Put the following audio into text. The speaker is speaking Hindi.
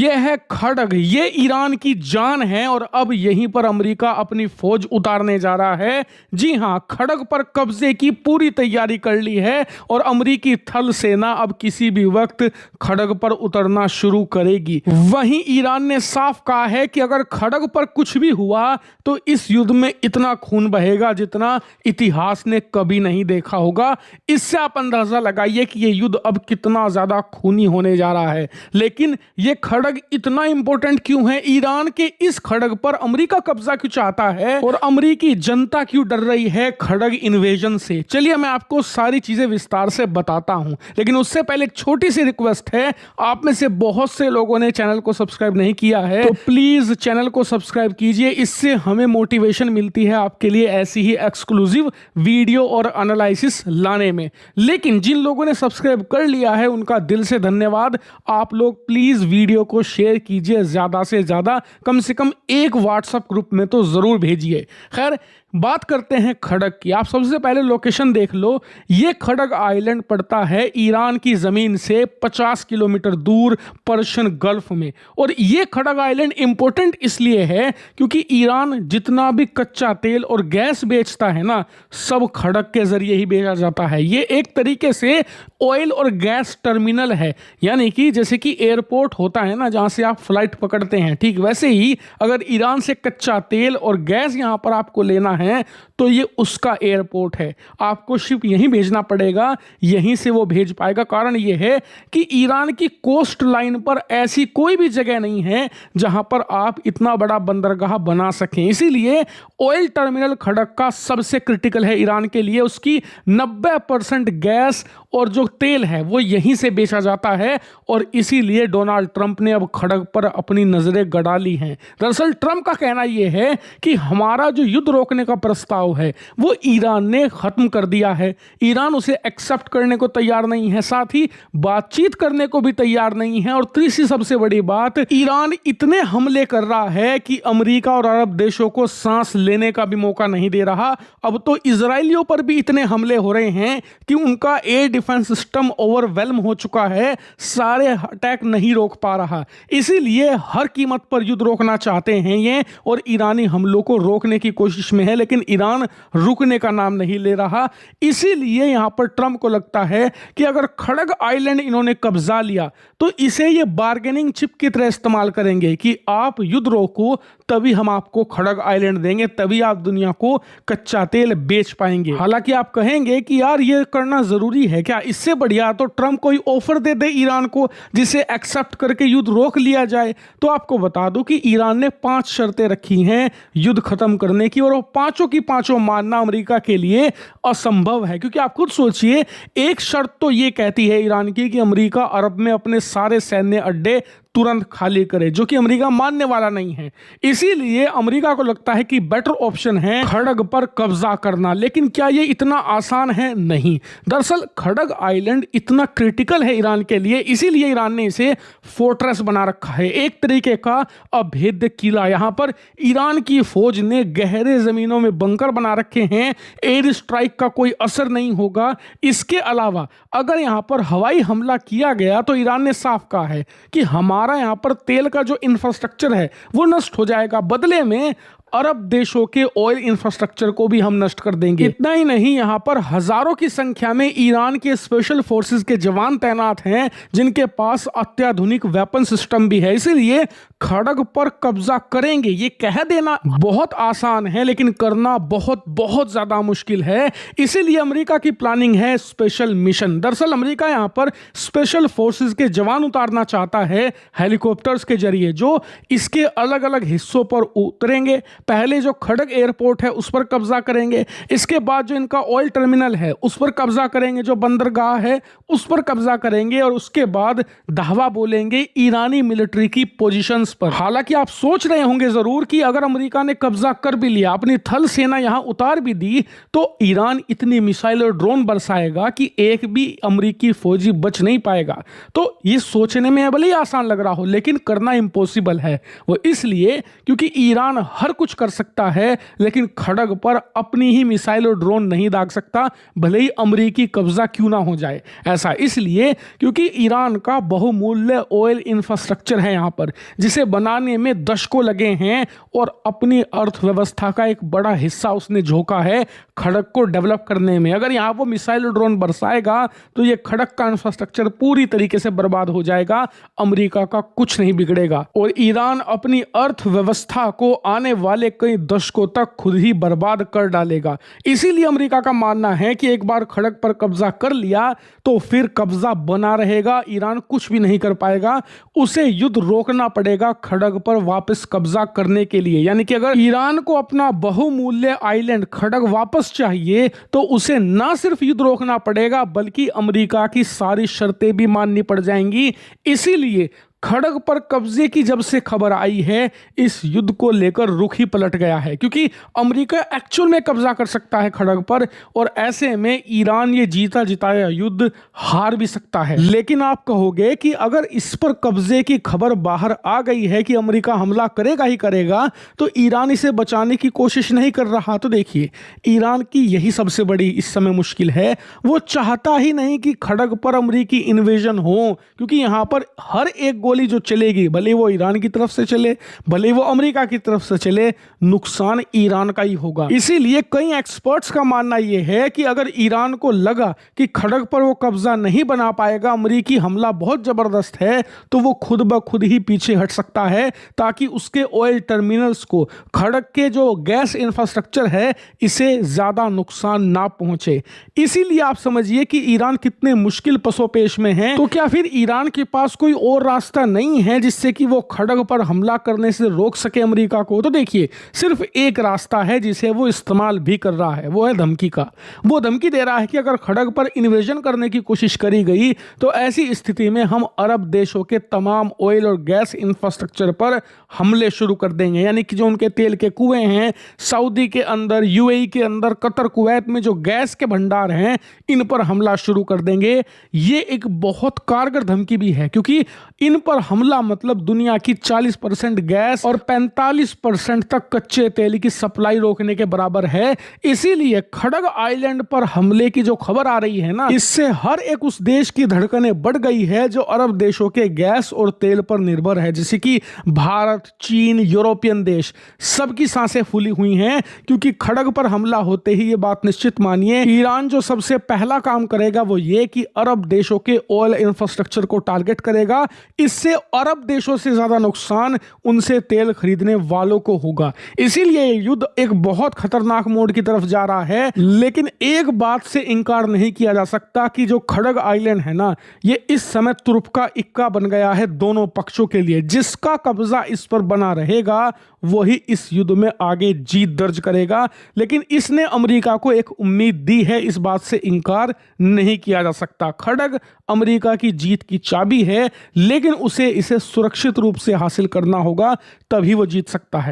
ये है खड़ग, ये ईरान की जान है और अब यहीं पर अमेरिका अपनी फौज उतारने जा रहा है। जी हां, खड़ग पर कब्जे की पूरी तैयारी कर ली है और अमेरिकी थल सेना अब किसी भी वक्त खड़ग पर उतरना शुरू करेगी। वहीं ईरान ने साफ कहा है कि अगर खड़ग पर कुछ भी हुआ तो इस युद्ध में इतना खून बहेगा जितना इतिहास ने कभी नहीं देखा होगा। इससे आप अंदाजा लगाइए कि ये युद्ध अब कितना ज्यादा खूनी होने जा रहा है। लेकिन ये खड़ग इतना इंपॉर्टेंट क्यों है? ईरान के इस खड़ग पर अमेरिका कब्जा क्यों चाहता है और अमेरिकी जनता क्यों डर रही है खड़ग इन्वेजन से? चलिए मैं आपको सारी चीजें विस्तार से बताता हूं, लेकिन उससे पहले एक छोटी सी रिक्वेस्ट है। आप में से बहुत से लोगों ने चैनल को सब्सक्राइब नहीं किया है, तो प्लीज चैनल को सब्सक्राइब कीजिए। इससे हमें मोटिवेशन मिलती है आपके लिए ऐसी ही एक्सक्लूसिव वीडियो और एनालिसिस लाने में। लेकिन जिन लोगों ने सब्सक्राइब कर लिया है उनका दिल से धन्यवाद। आप लोग प्लीज वीडियो को शेयर कीजिए, ज्यादा से ज्यादा, कम से कम एक व्हाट्सएप ग्रुप में तो जरूर भेजिए। खैर, बात करते हैं खड़ग की। आप सबसे पहले लोकेशन देख लो। ये खड़ग आइलैंड पड़ता है ईरान की जमीन से 50 किलोमीटर दूर पर्शियन गल्फ में। और ये खड़ग आइलैंड इंपॉर्टेंट इसलिए है क्योंकि ईरान जितना भी कच्चा तेल और गैस बेचता है ना, सब खड़ग के जरिए ही बेचा जाता है। ये एक तरीके से ऑयल और गैस टर्मिनल है, यानी कि जैसे कि एयरपोर्ट होता है ना जहां से आप फ्लाइट पकड़ते हैं, ठीक वैसे ही अगर ईरान से कच्चा तेल और गैस यहां पर आपको लेना है तो ये उसका एयरपोर्ट है। आपको शिप यहीं भेजना पड़ेगा, यहीं से वो भेज पाएगा। कारण ये है कि ईरान की कोस्ट लाइन पर ऐसी कोई भी जगह नहीं है जहां पर आप इतना बड़ा बंदरगाह बना सकें। इसीलिए ऑयल टर्मिनल खड़ग का सबसे क्रिटिकल है ईरान के लिए। उसकी 90% गैस और जो तेल है वो यहीं से बेचा जाता है और इसीलिए डोनाल्ड ट्रंप ने अब खड़ग पर अपनी नजरें गड़ा ली हैं। दरअसल ट्रंप का कहना यह है कि हमारा जो युद्ध रोकने का प्रस्ताव है वो ईरान ने खत्म कर दिया है। ईरान उसे एक्सेप्ट करने को तैयार नहीं है, साथ ही बातचीत करने को भी तैयार नहीं है। और तीसरी सबसे बड़ी बात, ईरान इतने हमले कर रहा है कि अमेरिका और अरब देशों को सांस लेने का भी मौका नहीं दे रहा। अब तो इजरायलियों पर भी इतने हमले हो रहे हैं कि उनका एयर डिफेंस सिस्टम ओवरवेल्म हो चुका है, सारे अटैक नहीं रोक पा रहा। इसीलिए हर कीमत पर युद्ध रोकना चाहते हैं ये, और ईरानी हमलों को रोकने की कोशिश में है, लेकिन ईरान रुकने का नाम नहीं ले रहा। इसीलिए यहां पर ट्रंप को लगता है कि अगर खड़ग आइलैंड इन्होंने कब्जा लिया तो इसे ये बार्गेनिंग चिप की तरह इस्तेमाल करेंगे कि आप युद्ध रोको तभी हम आपको खड़ग आइलैंड देंगे, तभी आप दुनिया को कच्चा तेल बेच पाएंगे। हालांकि आप कहेंगे कि यार ये करना जरूरी है क्या? इससे बढ़िया तो ट्रंप कोई ऑफर दे दे ईरान को जिसे एक्सेप्ट करके युद्ध रोक लिया जाए। तो आपको बता दूं कि ईरान ने 5 शर्तें रखी हैं युद्ध खत्म करने की, और वो पांचों की पांचों मानना अमेरिका के लिए असंभव है। क्योंकि आप खुद सोचिए, एक शर्त तो ये कहती है ईरान की कि अमेरिका अरब में अपने सारे सैन्य अड्डे तुरंत खाली करे, जो कि अमेरिका मानने वाला नहीं है। इसीलिए अमेरिका को लगता है कि बेटर ऑप्शन है खड़ग पर कब्जा करना। लेकिन क्या ये इतना आसान है? नहीं। दरअसल खड़ग आइलैंड इतना क्रिटिकल है ईरान के लिए, इसीलिए ईरान ने इसे फोर्ट्रेस बना रखा है, एक तरीके का अभेद्य किला। यहां पर ईरान की फौज ने गहरे जमीनों में बंकर बना रखे हैं, एयर स्ट्राइक का कोई असर नहीं होगा। इसके अलावा अगर यहां पर हवाई हमला किया गया तो ईरान ने साफ कहा है कि हमारा यहां पर तेल का जो इंफ्रास्ट्रक्चर है वो नष्ट हो जाएगा, बदले में अरब देशों के ऑयल इंफ्रास्ट्रक्चर को भी हम नष्ट कर देंगे। इतना ही नहीं, यहां पर हजारों की संख्या में ईरान के स्पेशल फोर्सेस के जवान तैनात हैं जिनके पास अत्याधुनिक वेपन सिस्टम भी है। इसीलिए खड़ग पर कब्जा करेंगे, ये कह देना बहुत आसान है लेकिन करना बहुत बहुत ज्यादा मुश्किल है। इसीलिए अमेरिका की प्लानिंग है स्पेशल मिशन। दरअसल अमेरिका यहां पर स्पेशल फोर्सेस के जवान उतारना चाहता है हेलीकॉप्टर्स के जरिए, जो इसके अलग अलग हिस्सों पर उतरेंगे। पहले जो खड़ग एयरपोर्ट है उस पर कब्जा करेंगे, इसके बाद जो इनका ऑयल टर्मिनल है उस पर कब्जा करेंगे, जो बंदरगाह है उस पर कब्जा करेंगे, और उसके बाद दावा बोलेंगे ईरानी मिलिट्री की पोजीशंस पर। हालांकि आप सोच रहे होंगे जरूर कि अगर अमेरिका ने कब्जा कर भी लिया, अपनी थल सेना यहां उतार भी दी, तो ईरान इतनी मिसाइल और ड्रोन बरसाएगा कि एक भी अमेरिकी फौजी बच नहीं पाएगा। तो ये सोचने में भले ही आसान लग रहा हो लेकिन करना इम्पॉसिबल है। वो इसलिए क्योंकि ईरान हर कुछ कुछ कर सकता है, लेकिन खड़ग पर अपनी ही मिसाइल और ड्रोन नहीं दाग सकता, भले ही अमेरिकी कब्जा क्यों ना हो जाए। ऐसा इसलिए क्योंकि ईरान का बहुमूल्य ऑयल इंफ्रास्ट्रक्चर है यहाँ पर, जिसे बनाने में दशकों लगे हैं और अपनी अर्थव्यवस्था का एक बड़ा हिस्सा उसने झोंका है खड़ग को डेवलप करने में। अगर यहाँ वो मिसाइल और ड्रोन बरसाएगा तो ये खड़ग का इंफ्रास्ट्रक्चर पूरी तरीके से बर्बाद हो जाएगा, अमेरिका का कुछ नहीं बिगड़ेगा और ईरान अपनी अर्थव्यवस्था को आने वाले कई दशकों तक खुद ही बर्बाद कर डालेगा। इसीलिए अमेरिका का मानना है कि एक बार खड़ग पर कब्जा कर लिया तो फिर कब्जा बना रहेगा, ईरान कुछ भी नहीं कर पाएगा, उसे युद्ध रोकना पड़ेगा खड़ग पर वापस कब्जा करने के लिए। यानी कि अगर ईरान को अपना बहुमूल्य आइलैंड खड़ग वापस चाहिए तो उसे ना सिर्फ युद्ध रोकना पड़ेगा बल्कि अमेरिका की सारी शर्तें भी माननी पड़ जाएंगी। इसीलिए खड़ग पर कब्जे की जब से खबर आई है, इस युद्ध को लेकर रुख ही पलट गया है, क्योंकि अमेरिका एक्चुअल में कब्जा कर सकता है खड़ग पर और ऐसे में ईरान ये जीता जिताया युद्ध हार भी सकता है। लेकिन आप कहोगे कि अगर इस पर कब्जे की खबर बाहर आ गई है कि अमेरिका हमला करेगा ही करेगा, तो ईरान इसे बचाने की कोशिश नहीं कर रहा। तो देखिए, ईरान की यही सबसे बड़ी इस समय मुश्किल है, वो चाहता ही नहीं कि खड़ग पर अमेरिकी इन्वेजन हो, क्योंकि यहाँ पर हर एक गोली जो चलेगी, भले वो ईरान की तरफ से चले भले वो अमेरिका की तरफ से चले, नुकसान ईरान का ही होगा। इसीलिए कई एक्सपर्ट्स का मानना यह है कि अगर ईरान को लगा कि खड़ग पर वो कब्जा नहीं बना पाएगा, अमेरिकी हमला बहुत जबरदस्त है, तो वो खुद ब खुद ही पीछे हट सकता है ताकि उसके ऑयल टर्मिनल्स को, खड़ग के जो गैस इंफ्रास्ट्रक्चर है, इसे ज्यादा नुकसान ना पहुंचे। इसीलिए आप समझिए कि ईरान कितने मुश्किल पसोपेश में है। तो क्या फिर ईरान के पास कोई और रास्ता नहीं है जिससे कि वो खड़ग पर हमला करने से रोक सके अमेरिका को? तो देखिए, सिर्फ एक रास्ता है जिसे वो इस्तेमाल भी कर रहा है, वो है धमकी का। वो धमकी दे रहा है कि अगर खड़ग पर इन्वेजन करने की कोशिश करी गई तो ऐसी स्थिति में हम अरब देशों के तमाम ऑयल और गैस इंफ्रास्ट्रक्चर पर हमले शुरू कर देंगे। यानी कि जो उनके तेल के कुएं हैं सऊदी के अंदर, यूएई के अंदर, कतर, कुवैत में जो गैस के भंडार हैं, इन पर हमला शुरू कर देंगे। ये एक बहुत कारगर धमकी भी है, क्योंकि इन पर हमला मतलब दुनिया की 40% गैस और 45% तक कच्चे तेल की सप्लाई रोकने के बराबर है। इसीलिए खड़ग आइलैंड पर हमले की जो खबर आ रही है ना, इससे हर एक उस देश की धड़कनें बढ़ गई है जो अरब देशों के गैस और तेल पर निर्भर है, जैसे कि भारत, चीन, यूरोपियन देश, सबकी सांसें फूली हुई हैं, क्योंकि खड़ग पर हमला होते ही ये बात निश्चित मानिए, ईरान जो सबसे पहला काम करेगा वो ये कि अरब देशों के ऑयल इंफ्रास्ट्रक्चर को टारगेट करेगा। इससे अरब देशों से ज्यादा नुकसान उनसे तेल खरीदने वालों को होगा। इसीलिए युद्ध एक बहुत खतरनाक मोड़ की तरफ जा रहा है। लेकिन एक बात से इनकार नहीं किया जा सकता कि जो खड़ग आइलैंड है ना, ये इस समय तुर्प का इक्का बन गया है दोनों पक्षों के लिए। जिसका कब्जा इस पर बना रहेगा वही इस युद्ध में आगे जीत दर्ज करेगा। लेकिन इसने अमेरिका को एक उम्मीद दी है, इस बात से इनकार नहीं किया जा सकता। खड़ग अमेरिका की जीत की चाबी है, लेकिन उसे इसे सुरक्षित रूप से हासिल करना होगा, तभी वो जीत सकता है।